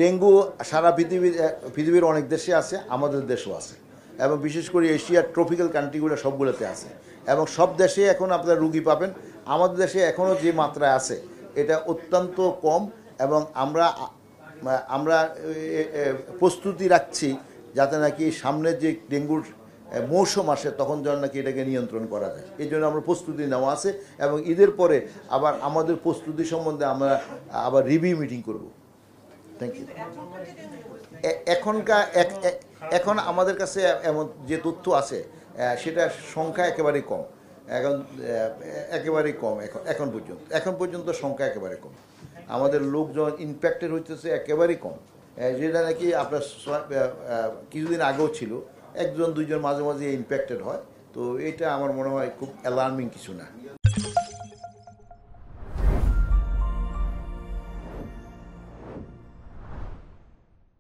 Dengue সারা পৃথিবীর অনেক দেশে আছে, আমাদের দেশেও আছে, এবং বিশেষ করে এশিয়ার ট্রপিক্যাল কান্ট্রিগুলো সবগুলোতে আছে, এবং সব দেশে এখন আপনারা রুগী পাবেন। আমাদের দেশে এখনও যে মাত্রায় আছে এটা অত্যন্ত কম, এবং আমরা আমরা প্রস্তুতি রাখছি যাতে নাকি সামনের যে ডেঙ্গুর মৌসুম আসে তখন যেন নাকি এটাকে নিয়ন্ত্রণ করা যায়। এই জন্য আমরা প্রস্তুতি নেওয়া আছে, এবং ঈদের পরে আবার আমাদের প্রস্তুতি সম্বন্ধে আমরা আবার রিভিউ মিটিং করব। Thank you. এখন আমাদের কাছে এমন যে তথ্য আছে সেটার সংখ্যা একেবারেই কম। একেবারেই কম এখন পর্যন্ত সংখ্যা একেবারে কম। আমাদের লোকজন ইনফেক্টেড হইতেছে একেবারেই কম, যেটা নাকি আপনার কিছুদিন আগেও ছিল, একজন দুইজন মাঝে মাঝে ইনফেক্টেড হয়। তো এটা আমার মনে হয় খুব অ্যালার্মিং কিছু না।